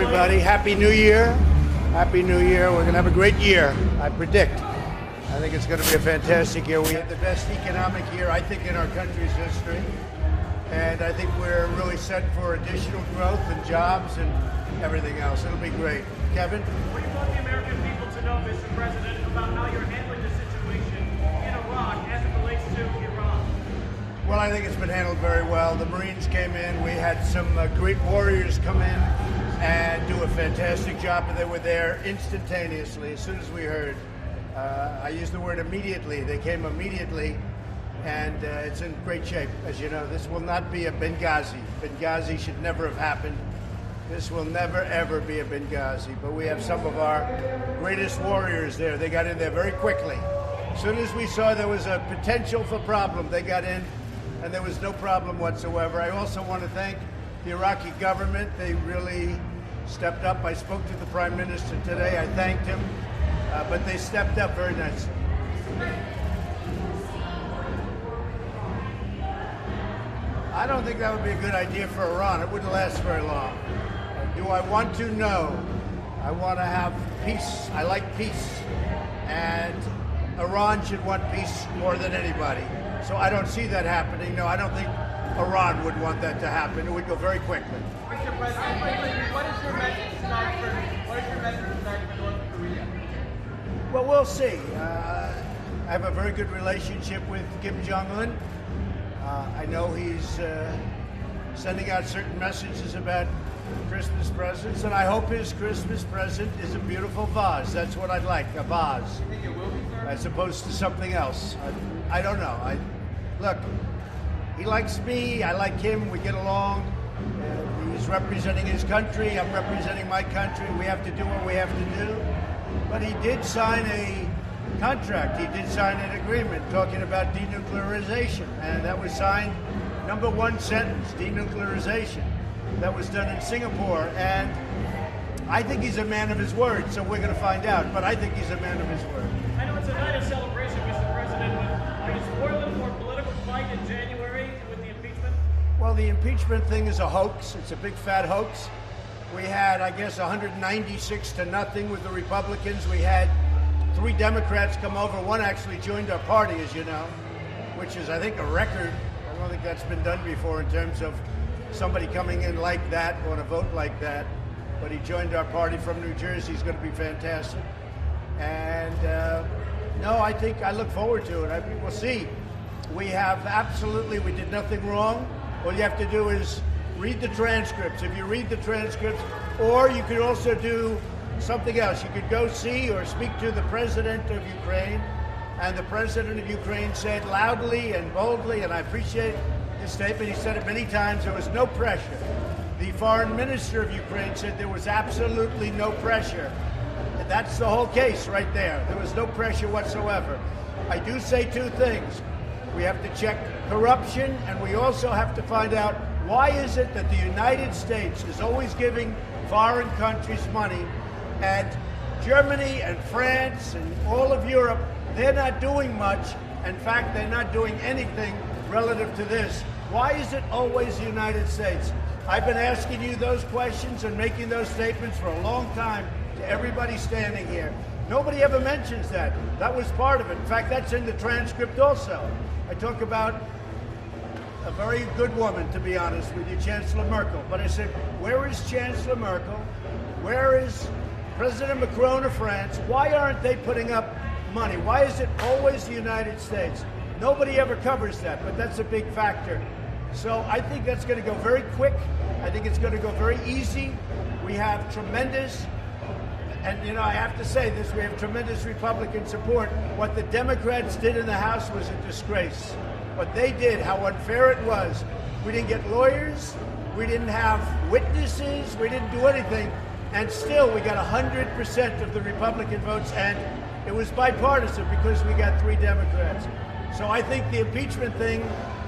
everybody. Happy New Year. Happy New Year. We're going to have a great year, I predict. I think it's going to be a fantastic year. We had the best economic year, I think, in our country's history. And I think we're really set for additional growth and jobs and everything else. It'll be great. Kevin? What do you want the American people to know, Mr. President, about how you're handling the situation in Iraq as it relates to Iran? Well, I think it's been handled very well. The Marines came in. We had some great warriors come in and do a fantastic job, and they were there instantaneously as soon as we heard. I use the word immediately. They came immediately, and it's in great shape. As you know, this will not be a Benghazi. Benghazi should never have happened. This will never, ever be a Benghazi. But we have some of our greatest warriors there. They got in there very quickly. As soon as we saw there was a potential for problem, they got in, and there was no problem whatsoever. I also want to thank the Iraqi government. They really stepped up. I spoke to the Prime Minister today. I thanked him, but they stepped up very nicely. I don't think that would be a good idea for Iran. It wouldn't last very long. Do I want to? No. I want to have peace. I like peace. And Iran should want peace more than anybody. So I don't see that happening. No, I don't think Iran would want that to happen. It would go very quickly. Mr. President, what is your message tonight for North Korea? Well, we'll see. I have a very good relationship with Kim Jong-un. I know he's sending out certain messages about Christmas presents, and I hope his Christmas present is a beautiful vase. That's what I'd like, a vase, You think it will be, sir? as opposed to something else. I don't know. Look, he likes me, I like him, we get along. He's representing his country, I'm representing my country. We have to do what we have to do. But he did sign a contract, he did sign an agreement talking about denuclearization, and that was signed, number one sentence, denuclearization. That was done in Singapore, and I think he's a man of his word, so we're going to find out, but I think he's a man of his word. I know it's a night of celebration, Mr. President, but are you spoiling for a political fight in January with the impeachment? Well, the impeachment thing is a hoax. It's a big fat hoax. We had, I guess, 196 to nothing with the Republicans. We had 3 Democrats come over. One actually joined our party, as you know, which is, I think, a record. I don't think that's been done before in terms of somebody coming in like that on a vote like that. But he joined our party from New Jersey. He's going to be fantastic. And no, I look forward to it. We'll see. We did nothing wrong. All you have to do is read the transcripts. If you read the transcripts, or you could also do something else. You could go see or speak to the president of Ukraine, and the president of Ukraine said loudly and boldly, and I appreciate his statement, he said it many times, there was no pressure. The foreign minister of Ukraine said there was absolutely no pressure. And that's the whole case right there. There was no pressure whatsoever. I do say 2 things. We have to check corruption, and we also have to find out why is it that the United States is always giving foreign countries money, and Germany and France and all of Europe, they're not doing much. In fact, they're not doing anything relative to this. Why is it always the United States? I've been asking you those questions and making those statements for a long time to everybody standing here. Nobody ever mentions that. That was part of it. In fact, that's in the transcript also. I talk about a very good woman, to be honest with you, Chancellor Merkel. But I said, where is Chancellor Merkel? Where is President Macron of France? Why aren't they putting up money? Why is it always the United States? Nobody ever covers that, but that's a big factor. So I think that's going to go very quick. I think it's going to go very easy. We have tremendous, and you know, I have to say this, we have tremendous Republican support. What the Democrats did in the House was a disgrace. What they did, how unfair it was. We didn't get lawyers, we didn't have witnesses, we didn't do anything, and still we got 100% of the Republican votes, and it was bipartisan because we got 3 Democrats. So I think the impeachment thing,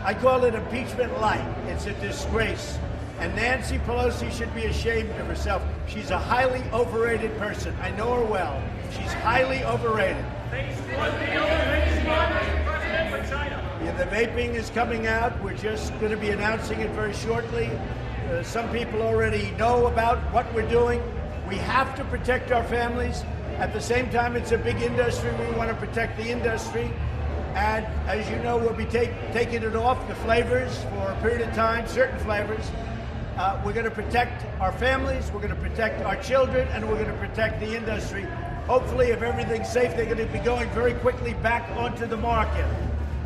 I call it impeachment light. It's a disgrace. And Nancy Pelosi should be ashamed of herself. She's a highly overrated person. I know her well. She's highly overrated. Phase 1, Mr. President, for China. Yeah, the vaping is coming out. We're just going to be announcing it very shortly. Some people already know about what we're doing. We have to protect our families. At the same time, it's a big industry. We want to protect the industry. And as you know, we'll be taking it off the flavors for a period of time, certain flavors. We're going to protect our families, we're going to protect our children, and we're going to protect the industry. Hopefully, if everything's safe, they're going to be going very quickly back onto the market.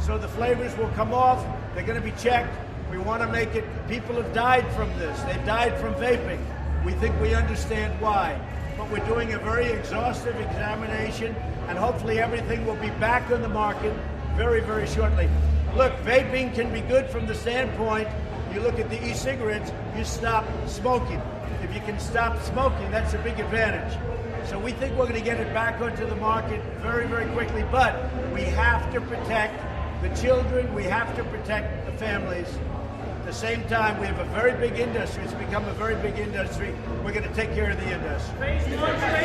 So the flavors will come off, they're going to be checked. We want to make it, people have died from this. They've died from vaping. We think we understand why. But we're doing a very exhaustive examination, and hopefully everything will be back on the market very, very shortly. Look, vaping can be good from the standpoint, you look at the e-cigarettes, you stop smoking. If you can stop smoking, that's a big advantage. So we think we're going to get it back onto the market very, very quickly, but we have to protect the children, we have to protect the families. At the same time, we have a very big industry. It's become a very big industry. We're going to take care of the industry. Phase one trade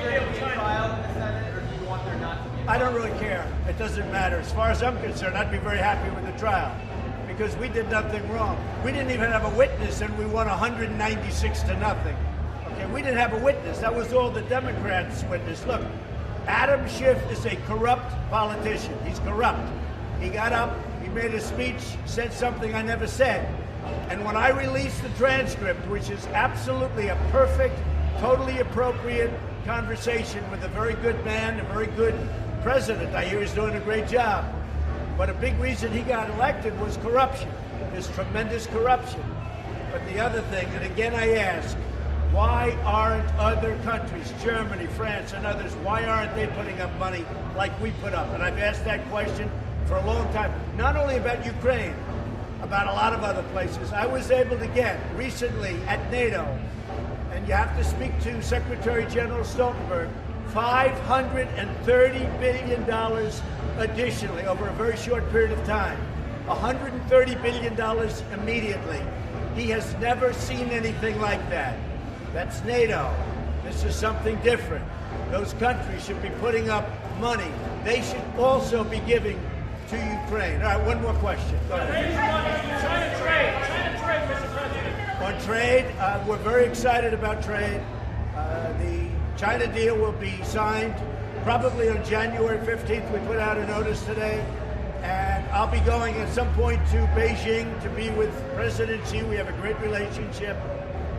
deal with China. Trial in the Senate, or do you want there not to be? I don't really care. It doesn't matter. As far as I'm concerned, I'd be very happy with the trial because we did nothing wrong. We didn't even have a witness, and we won 196 to nothing. Okay, we didn't have a witness. That was all the Democrats' witness. Look, Adam Schiff is a corrupt politician. He's corrupt. He got up, he made a speech, said something I never said. And when I released the transcript, which is absolutely a perfect, totally appropriate conversation with a very good man, a very good president, I hear he's doing a great job. But a big reason he got elected was corruption. There's tremendous corruption. But the other thing, and again I ask, why aren't other countries, Germany, France, and others, why aren't they putting up money like we put up? And I've asked that question for a long time, not only about Ukraine, about a lot of other places. I was able to get recently at NATO, and you have to speak to Secretary General Stoltenberg, $530 billion additionally over a very short period of time. $130 billion immediately. He has never seen anything like that. That's NATO. This is something different. Those countries should be putting up money. They should also be giving to Ukraine. All right, one more question. Go ahead. China trade, Mr. President. On trade, we're very excited about trade. The China deal will be signed probably on January 15th. We put out a notice today. And I'll be going at some point to Beijing to be with President Xi. We have a great relationship.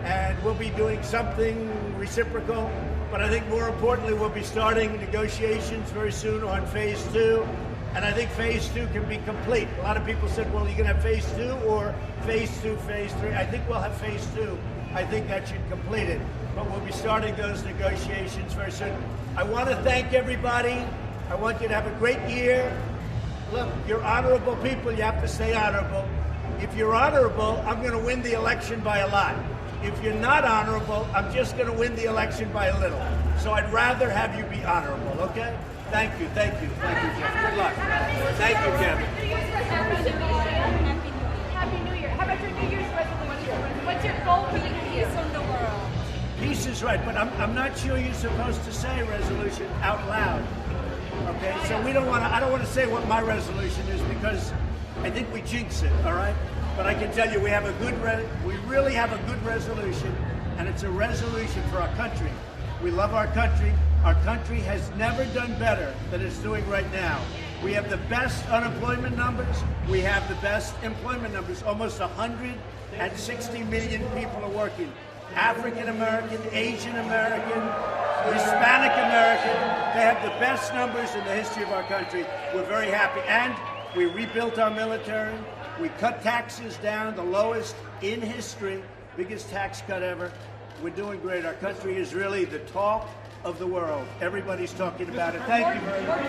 And we'll be doing something reciprocal. But I think more importantly, we'll be starting negotiations very soon on phase 2. And I think phase 2 can be complete. A lot of people said, well, you're going to have phase 2 or phase 2, phase 3. I think we'll have phase 2. I think that should complete it. But we'll be starting those negotiations very soon. I want to thank everybody. I want you to have a great year. Look, you're honorable people. You have to stay honorable. If you're honorable, I'm going to win the election by a lot. If you're not honorable, I'm just going to win the election by a little. So I'd rather have you be honorable, okay? Thank you, thank you, thank you, Jeff. Good luck. Thank you, Kevin. Happy New Year. How about your New Year's resolution? What's your goal for the peace in the world? Peace is right, but I'm not sure you're supposed to say resolution out loud. Okay, so we don't want to. I don't want to say what my resolution is because I think we jinx it. All right, but I can tell you we have a good. We really have a good resolution, and it's a resolution for our country. We love our country. Our country has never done better than it's doing right now. We have the best unemployment numbers. We have the best employment numbers. Almost 160 million people are working. African American, Asian American, Hispanic American. They have the best numbers in the history of our country. We're very happy. And we rebuilt our military. We cut taxes down, the lowest in history, biggest tax cut ever. We're doing great. Our country is really the talk of the world. Everybody's talking about it. Thank you very much.